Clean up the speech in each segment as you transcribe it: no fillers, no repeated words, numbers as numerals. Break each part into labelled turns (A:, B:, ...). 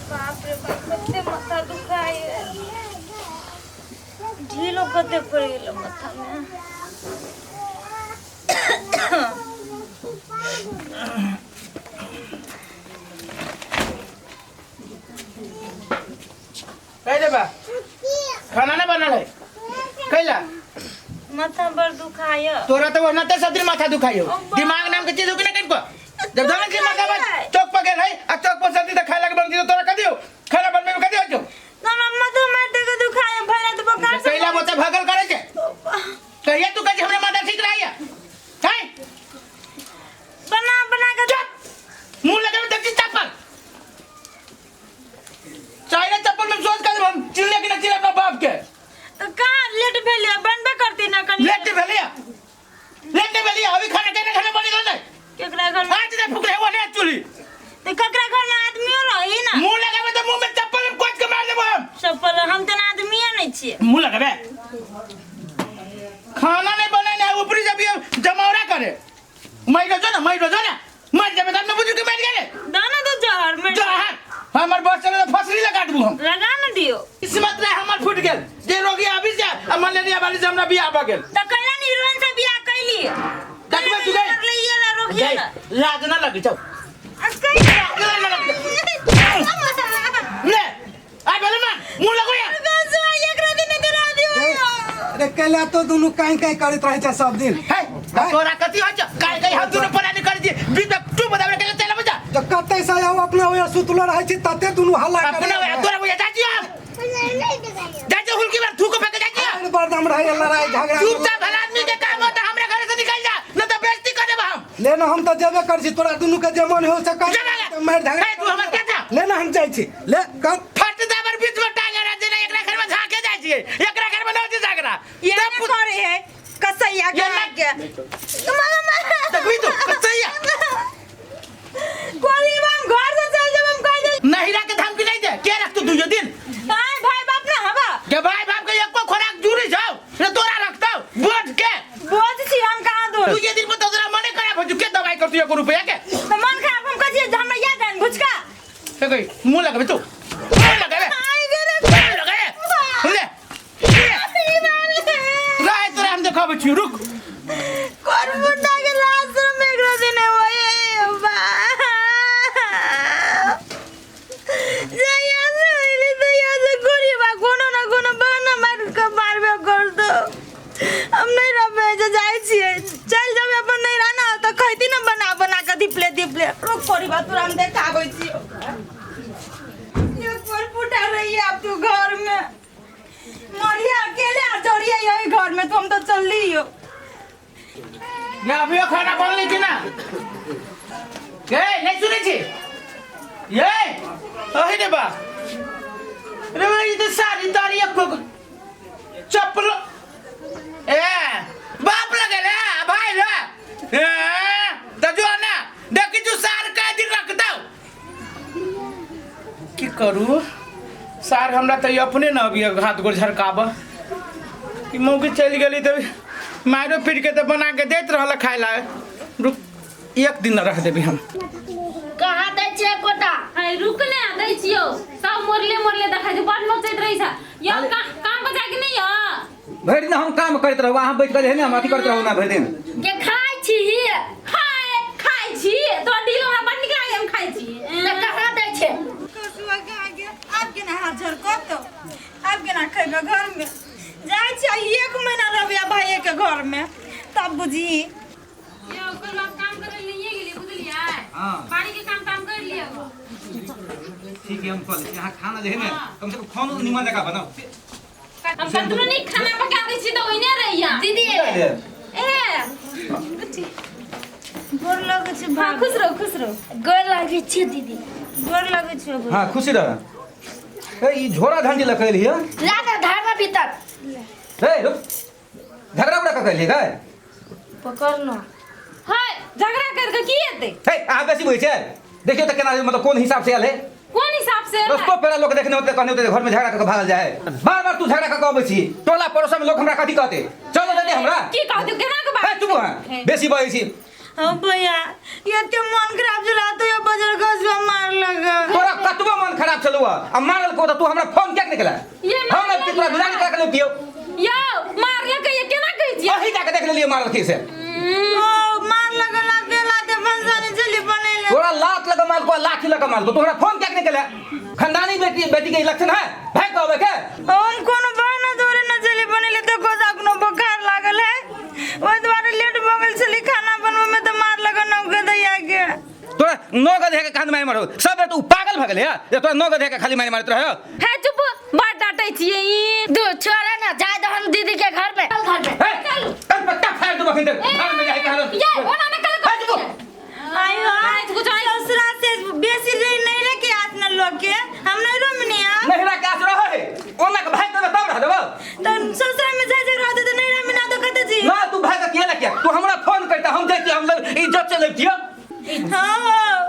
A: बाप रे बाप कते माथा दुखाए ढीलो कते पड़ गेल माथा में
B: कह दे बा खाना ना बनल है कैला
A: माथा बड़ दुखाय
B: तोरा तो वरना ते सब दिन माथा दुखाइयो दिमाग नाम के चीज होके ना कनको जब जाने से माथा बा चौक पर गेल है आ चौक पर सर्दी त खाए लगे बनती तो तोरा क दियो खाना बनबे में क दियो जो
A: ना मम्मा तो माथे के दुखाय भरे तो बकार से
B: कैला बोते भागल करे छे कहिया तू कह हमरे माथा ठीक रहिया है
A: बना बना के
B: मुंह लगे में देखी चप्पल चाइना चप्पल में सोच कर हम चिल्ले कि ना चिल्ले अपना बाप के
A: तो कहां लेट भेलिया बनबे करती ना कनी
B: लेट भेलिया अभी खाना खाने बनी गल नहीं
A: केकरा घर में
B: आज ने फुकरे वो ने चुली
A: तो केकरा घर में आदमी रही ना
B: मुंह लगावे तो मुंह में चप्पल में कोच के मार देबो हम
A: चप्पल हम त आदमी नहीं छिए
B: मुंह लगावे खाना नहीं बनाए ना ऊपरी जब ये जमौरा करे मर जब तब न बुझू के मर गेले
A: दाना तो जहर में
B: जहर हमर बस चले तो फसरी लगा देबो हम
A: लगा न दियो
B: किस्मत रे हमर फुट गेल जे रोगी अभी जा मलेरिया वाली से हमरा बियाह भ गेल
A: त कैला निर्वन से बियाह कैली
B: देखबे तू गई
A: लइया ना रोकिया ना
B: लाज ना लगे चल
A: अस्कई
B: ले आ बोले ना मुंह लगो या
A: बस एकरा दिन करा दियो
C: अरे कैला तो दोनों काई काई करत रहे छ सब दिन
B: है तोरा कथि हो छ काय हाथ दुनु परानी कर दी बीच में तू बतावे के चला बजा
C: तो कते से आओ अपना होया सुतलो रहे छी तते दोनों हल्ला करे
B: अपना तोरा बुझा जाजी हम जाजे हुलकी बार थूको फेंक जाजी
C: हर बार हम रहे लड़ाई झगड़ा
B: चुपचाप भला आदमी के काम होता हमरे घर से निकल जा न तो बेइज्जती कर देब हम
C: लेना हम तो जेबे कर छी तोरा दोनों के जे मन हो से कर मार झगड़ा
B: तू हमर के जा
C: लेना हम जाई छी ले कर
B: फट दाबर बीच में टांगे रह जे एकरा घर में झाके जाय छिए एकरा घर में न होती झगड़ा
A: ये न करे है कसैया के लागे मामा
B: देखबी तू कसैया
A: कोली हम घर से चल जब हम कह दे
B: नहिरा के धमकी नहीं दे के रख तू दुयो दिन
A: हां भाई बाप ना हवा
B: के भाई बाप के एको खोराक जुरी जाओ रे तोरा रखता बोझ के
A: बोझ छी हम कहां दो
B: तू ये दिन में तोरा मने खराब हो के दवाई कर तू 1 रुपया के
A: तो मन खराब हम कहिए हमरा याद है भुचका
B: हे गई मुंह लगाबे तू मुंह लगाबे
A: आई गे रे
B: लगाबे ले राय तोरा हम देखाबे छी रुक
A: कोन मुंडा के लाश में एकरा दिन होए बा जया से दया से गोरी बा कोनो ना कोनो बहाना मार के मारबे कर दो हम नहीं रहबे जे जाय छिए चल जब अपन नहीं रहना तो खैती ना बना बना के दिपले रुक कोरी बात तोरा हम देखाबै छी ये कोन फुटा रही है आप तू घर में मरिया अकेले आ चढ़िया यही घर में तुम तो चल ली हो
B: या अभी खाना बन ली थी ना के नहीं सुने छी ये ओही दे बा रे भाई तो सारी तारी एको चप्पल ए बाप लगे रे भाई रे ए तो जो ना देखी जो सार का दिन रखता की करू सार हमरा तो अपने ना अभी हाथ गोड़ झरकाब कि मौके चली गेली तो मारो पीट के तो बना के देत रहल खाए ला रुक 1 दिन रख देबी हम
D: कहा दै छियै कोटा है रुकने दै छियो सब मोरले देखा जे बड़ नचैत रहै छ यो काम बजा के नहीं हो
E: भरि दिन हम काम करत रहू अहाँ बैठ के हम अथी करत रहू ना भरि दिन
D: के खाइ छी खाइ छी तो दिल हमरा बड़ निक लागे हम खाइ छी त कहा दै छै
A: कसुआ के आगे आपके ना हाथ झरको तो आपके ना खेबे घर में जाय छी 1 महीना रहबे भाई के घर में तब बुझी
D: यो कोई बात काम करे नहीं गेली बुझलियै
E: हां
D: बाड़ी के काम कर लियो
E: ठीक है हम कल यहाँ खाना जे है ना कम से कम खाना निमन जगह बनाओ
D: हम कतनो नहीं खाना पका दै छी त ओइने रहिया दीदी ए
A: गोर लगे छी
D: हां खुश रहो
A: गोर लगे छी दीदी गोर लगे छी
E: हां खुशी रह ए ई झोरा धंजी लकैल हिय
D: ला के धार में भीतर
E: ए रुक झगड़ा उड़ा का कहली गए
A: पकड़ना
D: हाय झगड़ा करके की हेतै
E: हे आ बेसी बोइ छै देखियो त केना मतलब कोन हिसाब से आले
D: कोन हिसाब से
E: रस्तो पेरा लोग देखने होते कहने होते घर में झगड़ा करके भागल जाए बार बार तू झगड़ा करके आबै छी टोला पड़ोस में लोग हमरा कथि कहते चलो जल्दी हमरा
D: की कहते केना के
E: है
D: बात
E: चुप है बेसी बोइ छी
A: हाँ भैया ये तो मन खराब चला तो ये बाजार घसवा मार लगा
E: तोरा कतबो मन खराब चलो अब मारल को तो तू हमरा फोन क्या निकला
D: ये
E: हम अब तोरा गुजारी करा के दियो
D: यो मार ले के ये केना कहै छी
E: वही जाके देख लेलिए मारल की से
A: ओ मार लगा लाते लाते फंसाने चली बनेले
E: तोरा लात लगा मार को लाठी लगा मार को तोरा फोन क्या निकला खानदानी बेटी के इलेक्शन है भाई कहबे के
A: हम कोनो बहाना जोरे न चली बनेले तो कोसा कोनो बुखार लागल है वो द्वारा लेट बगल चली खाना बनवा में तो मार लगा नौके दैया के
E: तोरा नौ गधे के कान मार मारो सब तू पागल भ गेले है ये तोरा नौ गधे के खाली मारत रहो
D: है चुप बात डांटै छियै ई
A: दो छोरा ना जाए तो हम दीदी के घर पे
E: चल पत्ता फाड़ दो बखिन घर में जाके कहलो
D: ये ओना ने कल को
A: आयो आज कुछ ससुरा से बेसी नहीं रखे आतना लोग के हम नहीं रोमनिया
E: नहीं रहा क्या रहा है ओना के भाई तो तब रह देबो
A: तो ससुरा में जाए रहते तो नहीं रोमना तो कहते जी
E: ना तू भाई का किया क्या तू हमरा फोन करता हम जाती हम लोग इज्जत से लेतियो
A: हां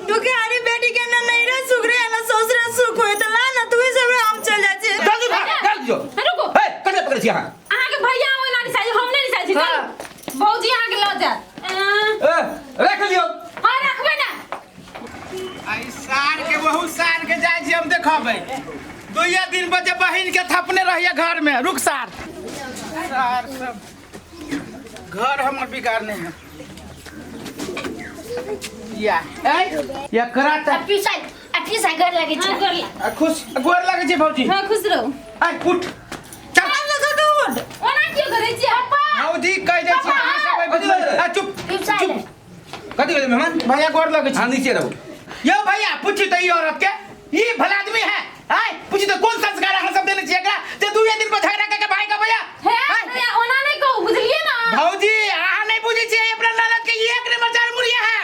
A: दुखारी बेटी के ना नहीं रह सुगरे ना ससुरा सुख होए तो ला ना तू ही सब हम चल जाचे
E: जल्दी भाग चल जो
D: रुको
E: ए कते पकड़ छी हां
D: अहाँ के भैया ओइ ना साइज हम नहीं साइज चल भौजी अहाँ के ल जा
E: ए रख लियो
D: हां रखबे ना
B: आई सार के बहुत सार के जाय छी हम देखबै दुइया दिन बजे बहिन के थपने रहिए घर में रुक सार सार सब घर हमर बिगाड़ने हैं या कराता
A: अपी साइड घर लगे
D: हां कर ला
B: खुश गोर लगे छै भौजी
D: हां खुश रहो
B: आई उठ चल
D: ओना क्यों करे छी अपा
B: भौजी कह दे छी अहाँ सब आ चुप चुप
E: कथि भेलै मेहमान
B: भैया गोर लगे छी
E: हां नीचे रहो
B: यो भैया पूछी तो ये औरत के ये भला आदमी है आय पूछी तो कौन संस्कार हम सब देने चाहिए एकरा ते दुइया दिन पर झगड़ा करके भाई का भैया
D: है ओना नहीं कहू बुझलिए ना
B: भौजी अहाँ नहीं बुझी छियै अपना ननद के एक नंबर चार मुड़िया है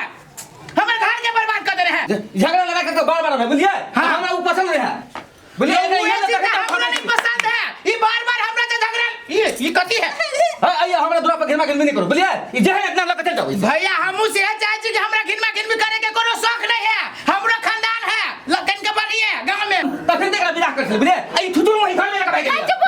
B: हमर घर के बर्बाद कर दे रहे हैं
E: झगड़ा लगा के बार-बार है बुझलिए हमरा वो पसंद है बुझलिए
B: ये हमरा नहीं पसंद है ये बार-बार हमरा से झगड़ा ये कथि है
E: आइए हमरा दूरा पर घिरमा घिनमी नहीं करो बुझलिए ये जे है इतना लग चल जाओ
B: भैया हमहू से चाहे छी कि हमरा घिनमा घिनमी करे के कोनो शौक नहीं है हमरो खानदान है लखन के बढ़िए गांव में
E: तखन तेरा विदा कर बुझलिए आई थुतुर वही घर में लगा भाई
D: चुप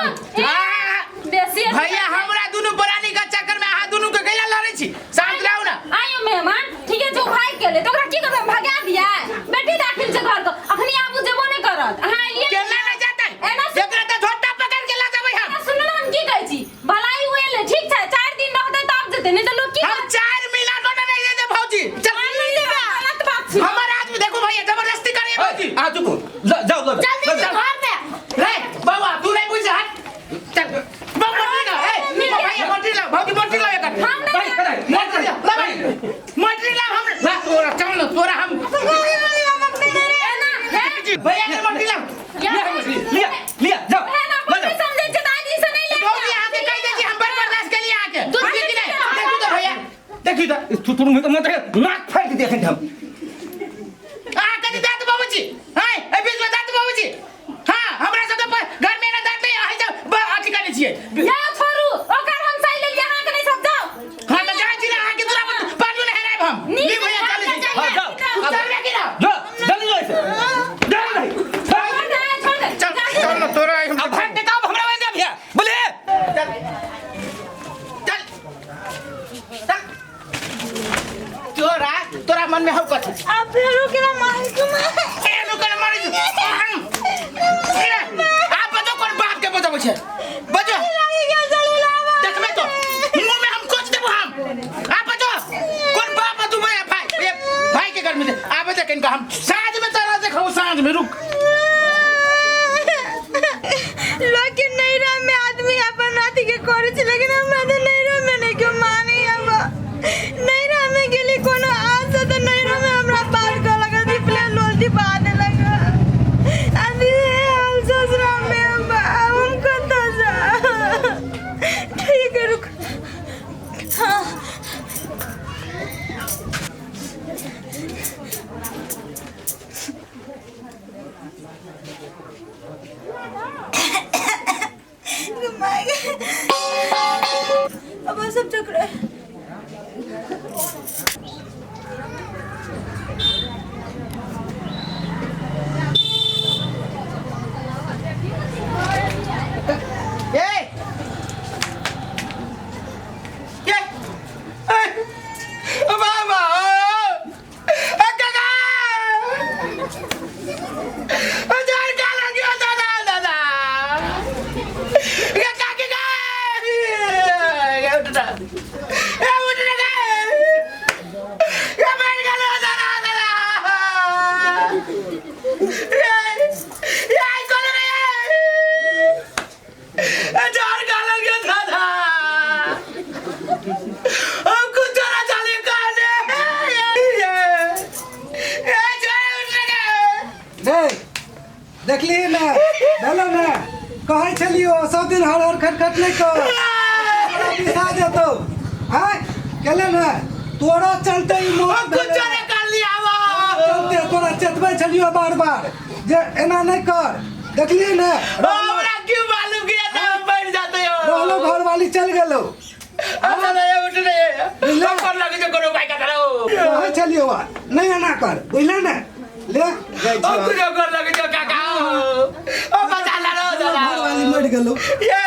D: बेसी
B: भैया हमरा दुनु पुरानी का चक्कर में आहा दुनु के गैला लड़े छी शांत रहू ना
D: आयो मेहमान ठीक है जो भाई के ले तो ओकरा की करबे भगा दिया बेटी दाखिल से घर को अखनी आबू जेबो नहीं करत हां ये
B: केला नहीं जाता एकरा तो झोटा पकड़ के ला जाबै हम
D: सुन ना हम की कहै छी भलाई हुए ले ठीक छै 4 दिन रहते तब जेते नहीं तो लोग की
B: हम 4 मिला तो नहीं दे भौजी चल
D: नहीं देबे गलत बात छी
B: हमार आदमी देखो भैया जबरदस्ती करे भौजी
E: आ चुप जाओ
B: जल्दी से घर में रे बाबा तू नहीं बुझ हट चल बाबा ना ए भैया मोटी ला भौजी मोटी ला एक
D: हम
E: भाई करे
B: मोटी ला मोटी ला हम ना तोरा चल ना तोरा हम भैया ने मोटी ला
E: लिया जाओ
D: है ना कोई समझे छ दादी से नहीं ले
B: भौजी आके कह दे कि हम बर्दाश्त के लिए आके तू कि नहीं देखो तो भैया
E: देखी तो थुतुर में मत नाक फाड़ के देखें हम
B: आ कदी दात बाबूजी हाय ए बीच में दात बाबूजी हां हमरा सब घर में ना दात नहीं आइ जा अथी करने छिए
D: या छोरू ओकर हम साइ ले यहां के नहीं सब जाओ
B: हां तो जाय छी ना आके दूरा पर पालू नहीं हराब हम नहीं भैया चल
E: हां जाओ
B: चल रे गिरा
E: जो जल्दी जाओ इसे जा नहीं
D: छोड़ दे
B: चल चल ना तोरा
E: अब भाग के काम हमरा वहीं भैया बोले
B: चल चल चल तोरा मन में हौ कथि
A: आप फेरो के ना मार के
B: ए रुक ना मारी आप बतो कोन बाप के बतो छै बजो देख में तो मुंह में हम कोच देबो हम आप बतो कोन बाप तू भाई के घर में आबे देख इनका हम साँझ में तोरा देखो साँझ में रुक
A: लेकिन नहीं रहा में आदमी अपन राती के करे छी लेकिन हमरा तो नहीं रहा में नहीं क्यों माने अब नहीं रहा में गेली कोनो आस तो नहीं रहा में हमरा पार कर लगा दी प्ले लोल्टी बादे लगा अभी हाल ससुरा में हम कत जा ठीक है रुक हाँ अब सब चक्र
B: अब ये कौन रे ये जार गालन के था अब कुछ जरा चले काने ये जाए उठ
C: रे देखली ना हेलो ना कहै छलियो सब दिन हर हर खटखट नहीं कर बिसा देतो हां केले ना तोरा चलते ही मोह
B: कुछ जरा कर लिया वो
C: चलते तोरा चतबै छलियो बार बार जे एना नहीं कर देखली ना
B: हमरा क्यों मालूम किया था हम बैठ जाते हो
C: रहलो घर वाली चल गेलो
B: अच्छा नहीं उठ रहे कर लगे जो करो भाई का करो
C: कहै छलियो नहीं एना कर बुझले ना ले
B: अब कुछ कर लगे जो काका ओ बचा ला लो
C: घर वाली मर गेलो
B: ये